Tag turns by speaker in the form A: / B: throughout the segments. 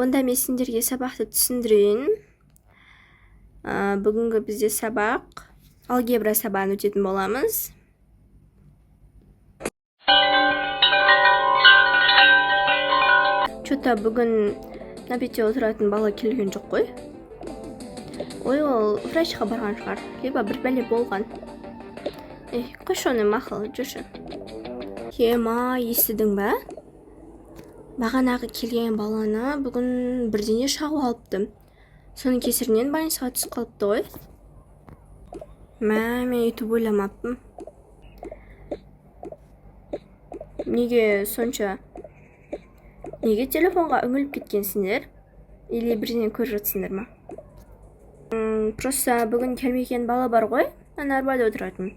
A: Онда мен сендерге сабақты түсіндірейін. Бүгінгі бізде сабақ алгебра сабағын өтетін боламыз. Чота бүгін нәбетте отыратын бала келген жоқ қой. Ой, ол врачқа барған шығар. Либо бір бәле болған. Қойшы оны мақыл, жүрші. Ема, естідің бә? Бағанағы келген баланы бүгін бірдеңе шағып алыпты. Соның кесірінен больницаға түсіп қалыпты ғой. Мен өйтіп ойламаппын. Неге сонша? Неге телефонға үңіліп кеткенсіңдер? Или бірдеңе көріп жатсыңдар ма? Просто бүгін келмеген бала бар ғой, ана арбада отыратын.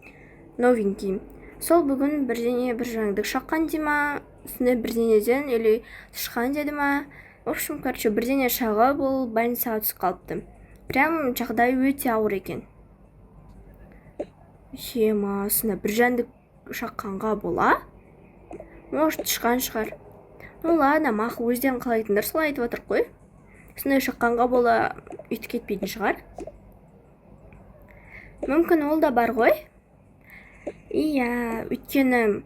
A: Новенький. Сол бүгін бірдеңе бір жаңдық шаққан дей ма, сондай бірдеңеден или тышқан деді ма. В общем, бірдеңе шағып ол больницаға түсіп қалыпты. Прям жағдай өте ауыр екен. Ема, сонда бір жәндік шаққанға бола? Может, тышқан шығар. Ну ладно, мақы өздерін қалайтындар солай айтып отыр қой. Сондай шаққанға бола үйтіп кетпейтін шығар. Мүмкін ол да бар ғой. Иә, өйткені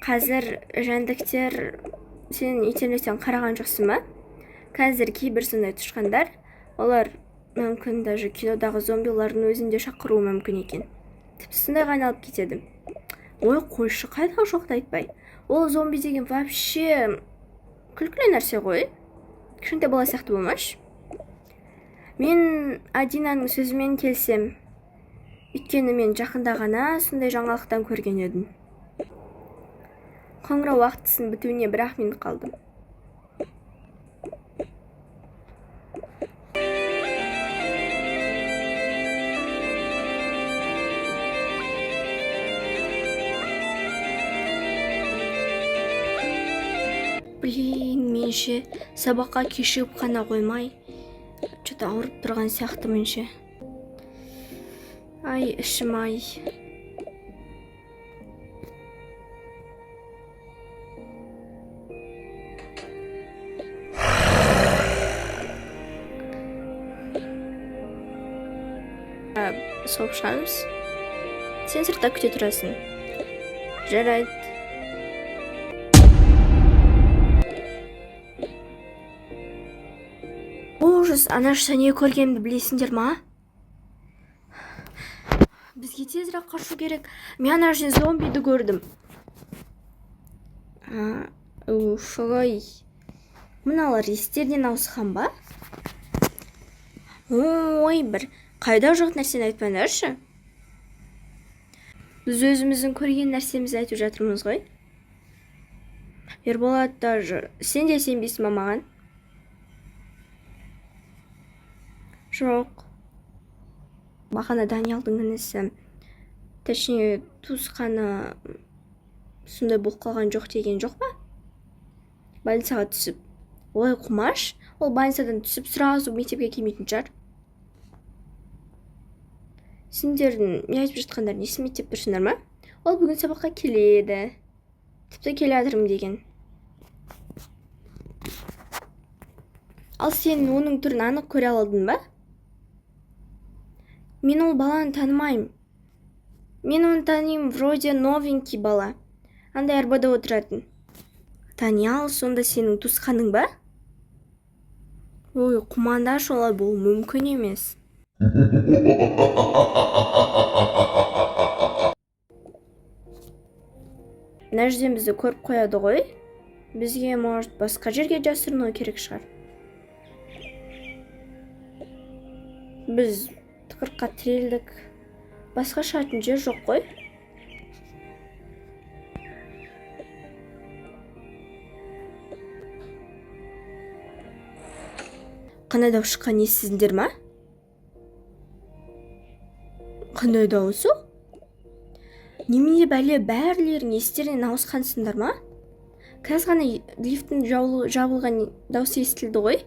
A: қазір жәндіктер сен интернеттен қараған жоқсың ба? Қазір кейбір сондай тышқандар, олар мүмкін даже кинодағы зомбилардың өзінде шақыруы мүмкін екен. Тіпті сондай айналып кетеді. Ой, қойшы, қайдағы жоқты айтпай. Ол зомби деген вообще күлкілі нәрсе ғой. Кішкентай бала сияқты болмаш. Мен Адинаның сөзімен келсем, өйткені мен жақында ғана сондай жаңалықтан көрген едім. Қоңырау уақытысын бітуіне бір-ақ минут қалды. Блин, менше сабаққа кешігіп қана қоймай, что-то ауырып тұрған сияқты менше. Ай, ішім ай. Соғышамыз. Сен сыртта күте тұрасың. Жарайды. Ужас, анашса не көргенімді білесіңдер ма? Бізге тезірек қашу керек. Мен ана жерден зомбиді көрдім. Ой. Мыналар естерден ауысқан ба? Ой, бір қайда жоқ нәрсені айтпаңдаршы. Біз өзіміздің көрген нәрсемізді айтып жатырмыз ғой. Ерболат даже сен де сенбейсің ба маған? Жоқ. Бағана Даниялдың інісі, точнее, туысқаны сондай болып қалған жоқ деген жоқ па? Больницаға түсіп. Ой, құмаш, ол больницадан түсіп сразу мектепке келмейтін шығар. Сендердің не айтып жатқандар несін мектеп тұрсыңдар ма? Ол бүгін сабаққа келеді. Тіпті келе жатырмын деген. Ал сен оның түрін анық көре алдың ба? Мен ол баланы танымаймын. Мен оны танимын, вроде новенький бала. Андай арбада отыратын. Танял, сонда сенің туысқаның ба? Ой, құманда шолай болу мүмкін емес. Мына жерден бізді көріп қояды ғой. Бізге, может, басқа жерге жасырыну керек шығар. Біз тықырыққа тірелдік. Басқа шығатын жер жоқ қой. Қандай дауыс шыққан естісіңдер ма? Қандай дауысы? Немене бәле бәрлерің естерінен ауысқансыңдар ма? Қазір ғана лифттің жабылған дауысы естілді ғой.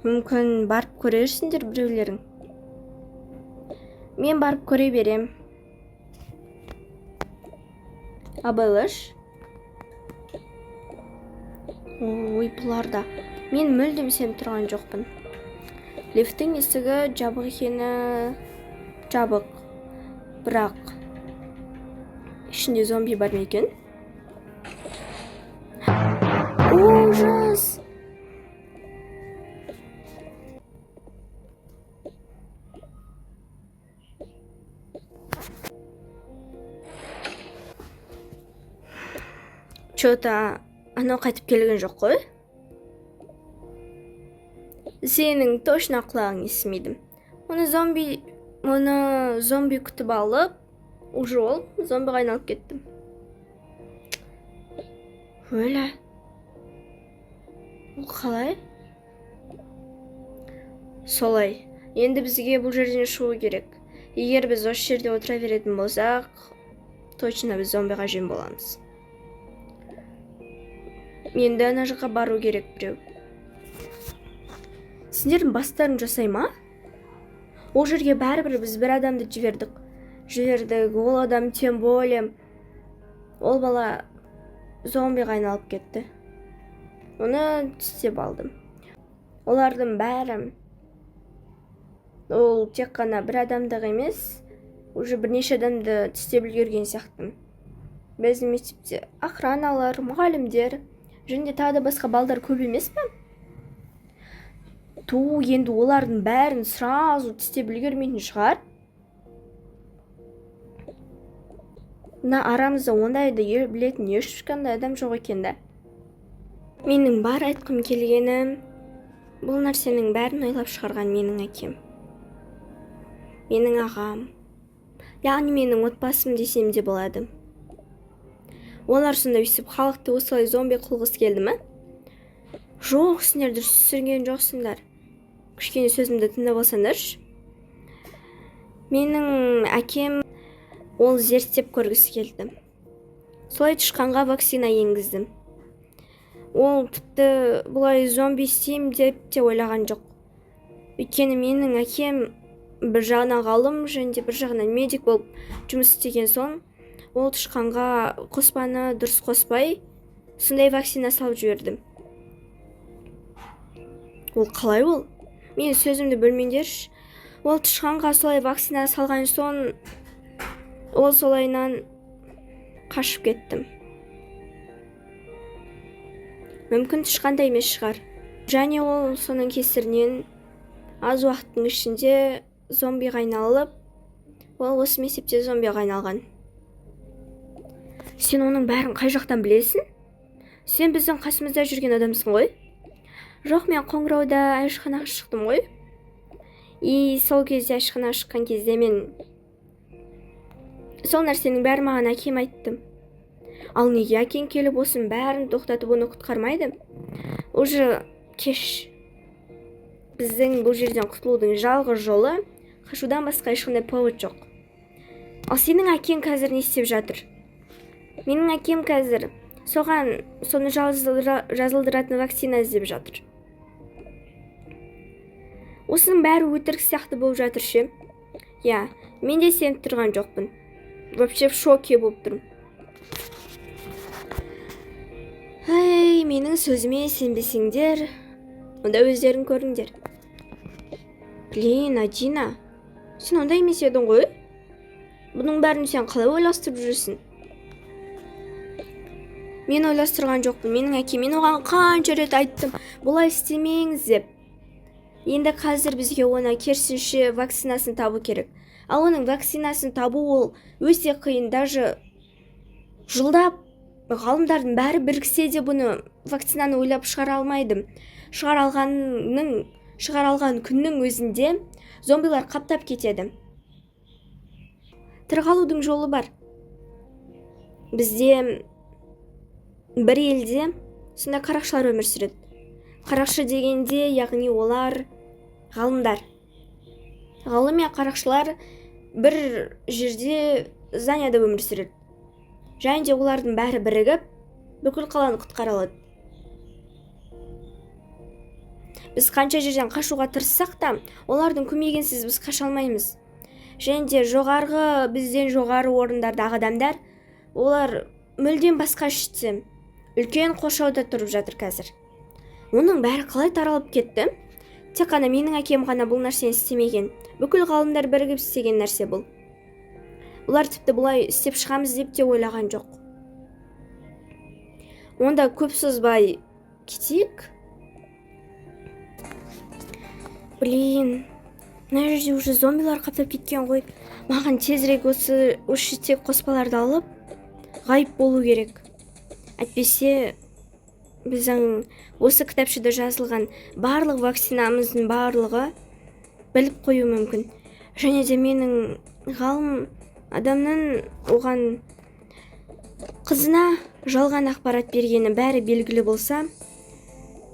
A: Мүмкін барып көрерсіңдер біреулерің. Мен барып көре берем. Абайлаш. Ой, бұларда Мен мүлдем сеніп тұрған жоқпын. Лифттің есігі жабық екені жабық, бірақ ішінде зомби бар ма екен? Ужас! Чё-то анау қайтып келген жоқ қой? Сенің точно құлағың естімейді. Оны зомби күтіп алып, уже ол зомбиға айналып кетті. Өлі. Ол қалай? Солай. Енді бізге бұл жерден шығу керек. Егер біз осы жерде отыра беретін болсақ, точно біз зомбиға жем боламыз. Енді ана жаққа бару керек біреу. Сендердің бастарын жасай ма? Ол жерге бәрібір біз бір адамды жібердік. Ол адам тем более ол бала зомбиға айналып кетті. Оны тістеп алдым. Олардың бәрі ол тек қана бір адамдық емес, уже бірнеше адамды тістеп үлгерген сияқты. Біздің мектепте охраналар, мұғалімдер, және тағы да басқа балдар көп емес пе? Енді олардың бәрін сразу тістеп үлгермейтін шығар. Мына арамызда ондайды білетін ешқандай адам жоқ екен. Менің бар айтқым келгені, бұл нәрсенің бәрін ойлап шығарған менің әкем. Менің ағам. Яғни менің отбасым десем де болады. Олар сонда өйстіп халықты осылай зомби қылғысы келді ме? Жоқ, сендер дұрыс түсінген жоқсыңдар. Кішкене сөзімді тыңдап алсаңдаршы. Менің әкем ол зерттеп көргісі келді. Солай тышқанға вакцина енгіздім. Ол тіпті бұлай зомби істеймін деп те ойлаған жоқ. Өйткені менің әкем бір жағынан ғалым және бір жағынан медик болып жұмыс істеген соң, ол тышқанға қоспаны дұрыс қоспай, сондай вакцина салып жібердім. Ол қалай ол? Мен сөзімді бөлмеңдерші. Ол тышқанға солай вакцина салған соң, ол солайынан қашып кеттім. Мүмкін тышқанда емес шығар. Және ол соның кесірінен аз уақыттың ішінде зомбиға айналып, ол осы мектепте зомбиға айналған. Сен оның бәрін қай жақтан білесің? Сен біздің қасымызда жүрген адамсың ғой? Жоқ, мен қоңырауда ашханаға шықтым ғой. Сол кезде ашханаға шыққан кезде мен сол нәрсенің бәрі маған әкем айтты. Ал неге әкең келіп осының бәрін тоқтатып оны құтқармайды? Уже кеш. Біздің бұл жерден құтылудың жалғыз жолы қашудан басқа ешқандай повод жоқ. Ал сенің әкең қазір не істеп жатыр? Менің әкем қазір соған соны жазылдыратын вакцина іздеп жатыр. Осының бәрі өтірік сияқты болып жатыр ше? Я, мен де сеніп тұрған жоқпын. Вообще в шоке болып тұрмын. Менің сөзіме сенбесеңдер, онда өздерің көріңдер. Блин, Адина, сен онда емес едің ғой? Бұның бәрін сен қалай ойластырып жүрсің? Мен ойластырған жоқпын. Менің әкем, мен оған қанша рет айттым, бұлай істемеңіз деп. Енді қазір бізге оны керісінше вакцинасын табу керек. Ал оның вакцинасын табу ол өте қиын. Даже жылдап ғалымдардың бәрі біріксе де бұны вакцинаны ойлап шығара алмайды. Шығара алған күннің өзінде зомбилар қаптап кетеді. Тірі жолы бар. Бізде бір елде сонда қарақшылар өмір сүреді. Қарақшы дегенде, яғни олар ғалымдар. Ғалым мен қарақшылар бір жерде зданияда өмір сүреді. Және де олардың бәрі бірігіп, бүкіл қаланы құтқара алады. Біз қанша жерден қашуға тырыссақ та, олардың көмегінсіз біз қаша алмаймыз. Және де бізден жоғары орындардағы адамдар, олар мүлдем басқа іште, үлкен қоршауда тұрып жатыр қазір. Оның бәрі қалай таралып кетті? Тек қана менің әкем ғана бұл нәрсені істемеген. Бүкіл ғалымдар бірігіп істеген нәрсе бұл. Олар тіпті бұлай істеп шығамыз деп те ойлаған жоқ. Онда көп созбай кетейік. Блин, мына жерде уже зомбилар қаптап кеткен ғой. Маған тезірек осы шеттегі қоспаларды алып ғайып болу керек. Әйтпесе біздің осы кітапшада жазылған барлық вакцинамыздың барлығы біліп қою мүмкін. Және де менің ғалым адамның оған қызына жалған ақпарат бергені бәрі белгілі болса,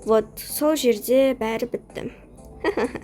A: вот сол жерде бәрі бітті.